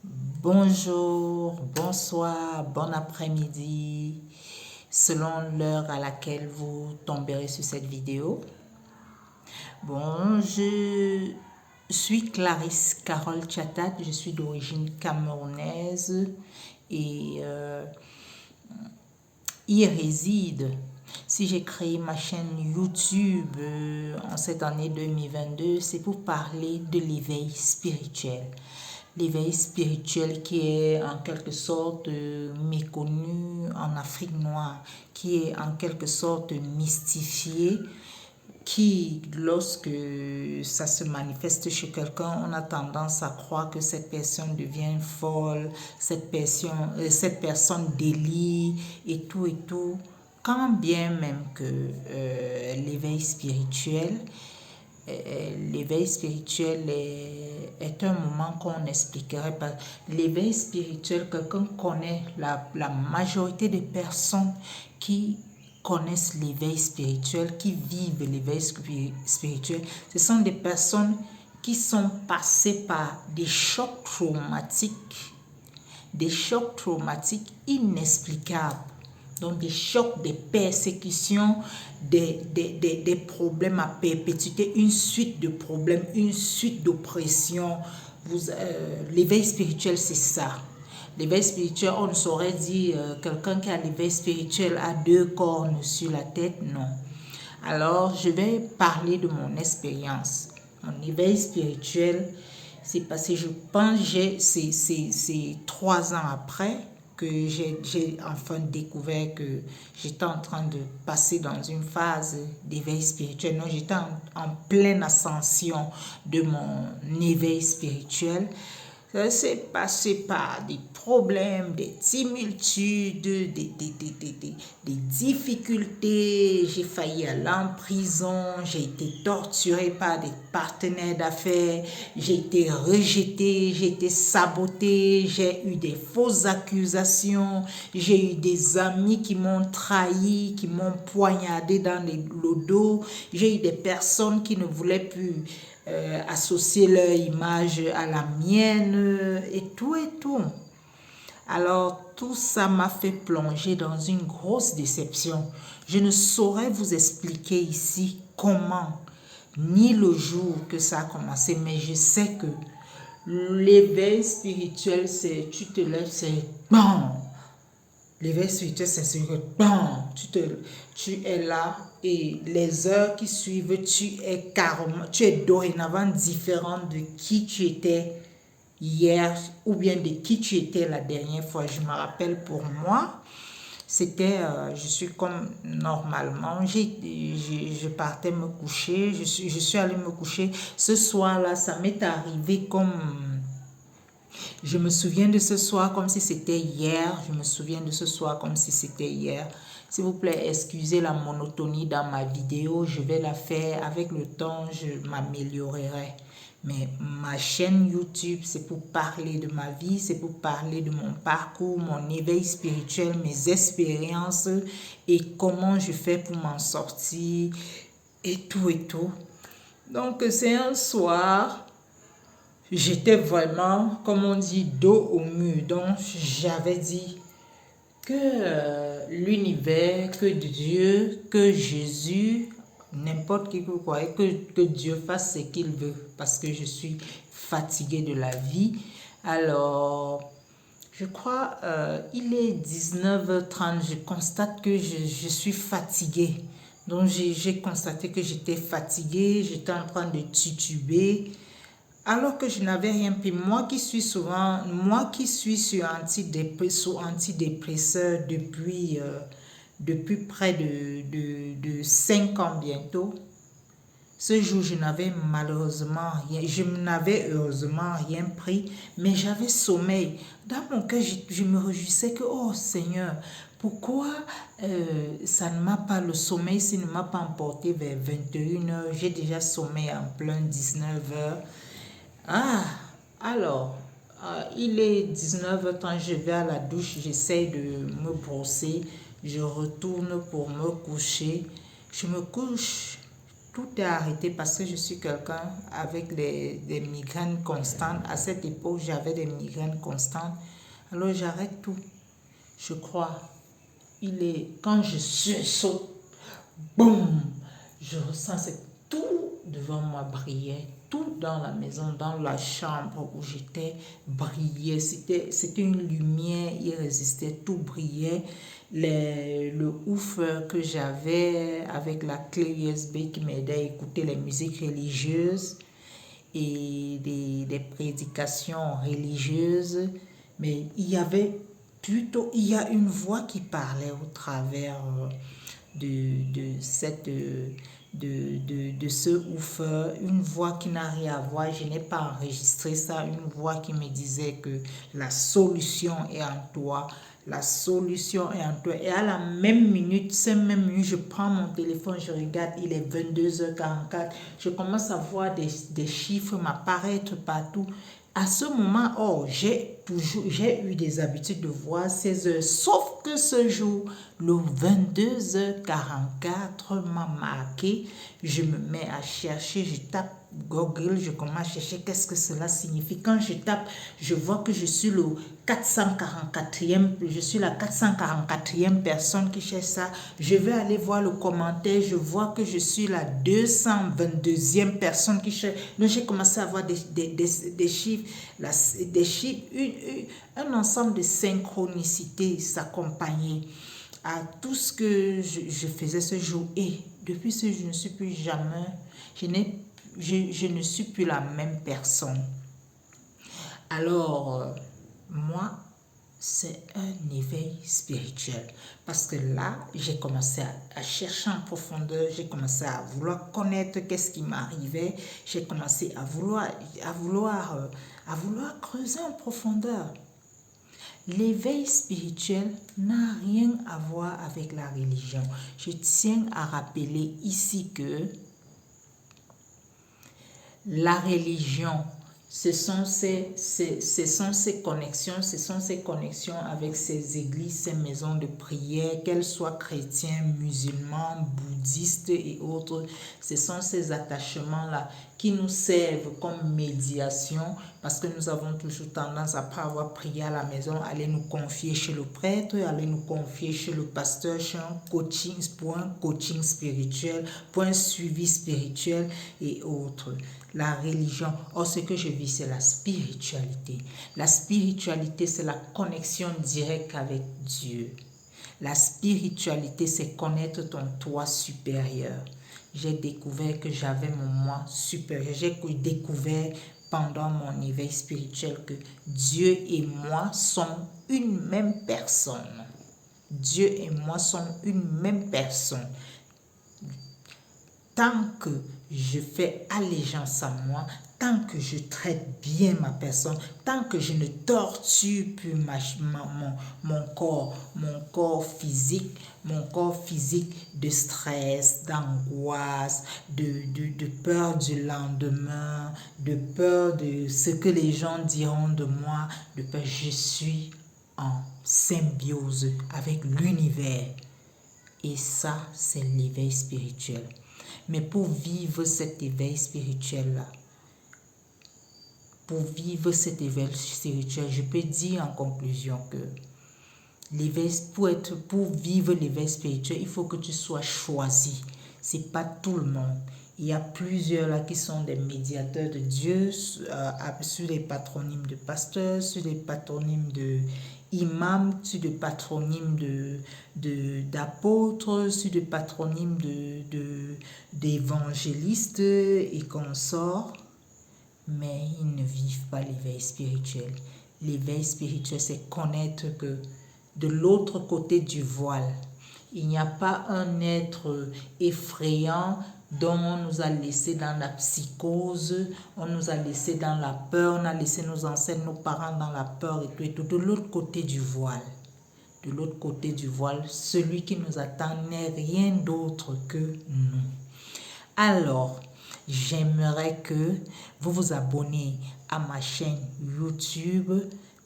Bonjour, bonsoir, bon après-midi, selon l'heure à laquelle vous tomberez sur cette vidéo. Bon, je suis Clarisse Carole Chatat, je suis d'origine camerounaise et y réside. Si j'ai créé ma chaîne YouTube en cette année 2022, c'est pour parler de l'éveil spirituel. L'éveil spirituel qui est en quelque sorte méconnu en Afrique noire, qui est en quelque sorte mystifié, qui, lorsque ça se manifeste chez quelqu'un, on a tendance à croire que cette personne devient folle, cette personne délie et tout et tout, quand bien même que l'éveil spirituel est un moment qu'on n'expliquerait pas. L'éveil spirituel, quelqu'un connaît, la majorité des personnes qui connaissent l'éveil spirituel, qui vivent l'éveil spirituel, ce sont des personnes qui sont passées par des chocs traumatiques inexplicables. Donc des chocs, des persécutions, des problèmes à perpétuité, une suite de problèmes, une suite d'oppressions. L'éveil spirituel, c'est ça. L'éveil spirituel, on ne saurait dire quelqu'un qui a l'éveil spirituel a deux cornes sur la tête, non. Alors, je vais parler de mon expérience. Mon éveil spirituel, c'est parce que je pense que c'est 3 ans après que j'ai enfin découvert que j'étais en train de passer dans une phase d'éveil spirituel. Non, j'étais en pleine ascension de mon éveil spirituel. Ça s'est passé par des problèmes, des tumultudes, des difficultés. J'ai failli aller en prison, j'ai été torturée par des partenaires d'affaires, j'ai été rejetée, j'ai été sabotée, j'ai eu des fausses accusations, j'ai eu des amis qui m'ont trahi, qui m'ont poignardé dans le dos, j'ai eu des personnes qui ne voulaient plus associer leur image à la mienne et tout et tout. Alors tout ça m'a fait plonger dans une grosse déception. Je ne saurais vous expliquer ici comment, ni le jour que ça a commencé, mais je sais que l'éveil spirituel, c'est tu te lèves, c'est bon. L'éveil spirituel, c'est ce que tu es là et les heures qui suivent, tu es dorénavant différent de qui tu étais hier ou bien de qui tu étais la dernière fois. Je me rappelle pour moi, c'était, je suis comme normalement, je partais me coucher, je suis allée me coucher. Ce soir-là, ça m'est arrivé comme je me souviens de ce soir comme si c'était hier. Je me souviens de ce soir comme si c'était hier. S'il vous plaît, excusez la monotonie dans ma vidéo. Je vais la faire avec le temps, je m'améliorerai. Mais ma chaîne YouTube, c'est pour parler de ma vie, c'est pour parler de mon parcours, mon éveil spirituel, mes expériences et comment je fais pour m'en sortir et tout et tout. Donc, c'est un soir. J'étais vraiment, comme on dit, dos au mur. Donc, j'avais dit que l'univers, que Dieu, que Jésus, n'importe qui que vous croyez, que Dieu fasse ce qu'il veut. Parce que je suis fatiguée de la vie. Alors, je crois, il est 19h30. Je constate que je suis fatiguée. Donc, j'ai constaté que j'étais fatiguée. J'étais en train de tituber. Alors que je n'avais rien pris, moi qui suis sur antidépresseur depuis près de 5 ans bientôt, ce jour je n'avais malheureusement rien, je n'avais heureusement rien pris, mais j'avais sommeil. Dans mon cœur, je me réjouissais que, oh Seigneur, pourquoi ça ne m'a pas, le sommeil, ça ne m'a pas emporté vers 21h, j'ai déjà sommeil en plein 19h. Ah, alors, il est 19h30, je vais à la douche, j'essaie de me brosser, je retourne pour me coucher. Je me couche, tout est arrêté parce que je suis quelqu'un avec des migraines constantes. À cette époque, j'avais des migraines constantes. Alors j'arrête tout. Je crois. Quand je saute, boum, je ressens tout devant moi brillait. Tout dans la maison, dans la chambre où j'étais, brillait. C'était une lumière irrésistible. Tout brillait. Le ouf que j'avais avec la clé USB qui m'aidait à écouter les musiques religieuses et des prédications religieuses. Mais il y a une voix qui parlait au travers de ce ouf, une voix qui n'a rien à voir, je n'ai pas enregistré ça, une voix qui me disait que la solution est en toi, la solution est en toi. Et à la même minute, je prends mon téléphone, je regarde, il est 22h44, je commence à voir des chiffres m'apparaître partout. À ce moment, j'ai eu des habitudes de voir 16 heures, sauf que ce jour, le 22h44 m'a marqué. Je me mets à chercher, je tape Google, je commence à chercher qu'est-ce que cela signifie. Quand je tape, je vois que je suis la 444e personne qui cherche ça. Je vais aller voir le commentaire, je vois que je suis la 222e personne qui cherche. Donc j'ai commencé à voir des chiffres, un ensemble de synchronicités s'accompagner à tout ce que je faisais ce jour. Et depuis ce jour, je ne suis plus jamais, je ne suis plus la même personne. Alors, moi, c'est un éveil spirituel. Parce que là, j'ai commencé à chercher en profondeur, j'ai commencé à vouloir connaître qu'est-ce qui m'arrivait, j'ai commencé à vouloir creuser en profondeur. L'éveil spirituel n'a rien à voir avec la religion. Je tiens à rappeler ici que la religion, ce sont ces connexions, avec ces églises, ces maisons de prière, qu'elles soient chrétiens, musulmans, bouddhistes et autres. Ce sont ces attachements-là qui nous servent comme médiation parce que nous avons toujours tendance, après avoir prié à la maison, aller nous confier chez le prêtre, aller nous confier chez le pasteur, chez un coaching, pour un coaching spirituel, pour un suivi spirituel et autres. La religion, ce que je vis, c'est la spiritualité. La spiritualité, c'est la connexion directe avec Dieu. La spiritualité, c'est connaître ton toi supérieur. J'ai découvert que j'avais mon moi supérieur. J'ai découvert pendant mon éveil spirituel que Dieu et moi sommes une même personne. Dieu et moi sommes une même personne. Tant que je fais allégeance à moi, tant que je traite bien ma personne, tant que je ne torture plus mon corps physique de stress, d'angoisse, de peur du lendemain, de peur de ce que les gens diront de moi, de peur, je suis en symbiose avec l'univers. Et ça, c'est l'éveil spirituel. Mais pour vivre cet éveil spirituel-là, je peux dire en conclusion que pour vivre l'éveil spirituel, il faut que tu sois choisi. Ce n'est pas tout le monde. Il y a plusieurs là qui sont des médiateurs de Dieu, sur les patronymes de pasteurs, sur les patronymes de imams, sur des patronymes d'apôtres, sur des patronymes d'évangélistes et consorts, mais ils ne vivent pas l'éveil spirituel. L'éveil spirituel, c'est connaître que de l'autre côté du voile, il n'y a pas un être effrayant dont on nous a laissé dans la psychose, on nous a laissé dans la peur, on a laissé nos ancêtres, nos parents dans la peur et tout. De l'autre côté du voile, celui qui nous attend n'est rien d'autre que nous. Alors, j'aimerais que vous vous abonnez à ma chaîne YouTube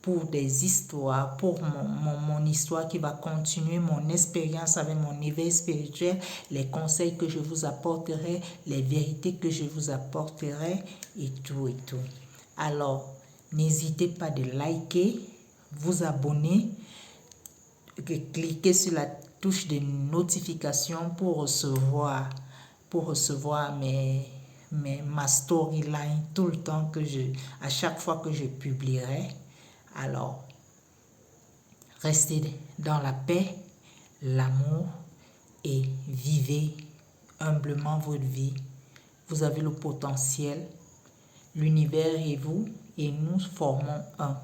pour des histoires, pour mon histoire qui va continuer, mon expérience avec mon éveil spirituel, les conseils que je vous apporterai, les vérités que je vous apporterai et tout et tout. Alors, n'hésitez pas de liker, vous abonner, cliquez sur la touche de notification pour recevoir ma storyline tout le temps à chaque fois que je publierai. Alors, restez dans la paix, l'amour et vivez humblement votre vie. Vous avez le potentiel, l'univers et vous, et nous formons un.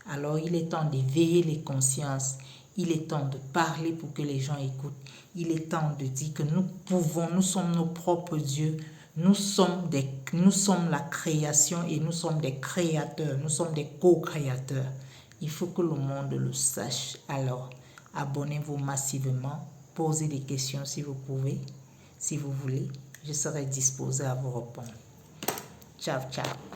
Alors, il est temps d'éveiller les consciences. Il est temps de parler pour que les gens écoutent. Il est temps de dire que nous sommes nos propres dieux. Nous sommes la création et nous sommes des créateurs. Nous sommes des co-créateurs. Il faut que le monde le sache. Alors, abonnez-vous massivement. Posez des questions si vous pouvez. Si vous voulez, je serai disposée à vous répondre. Ciao, ciao.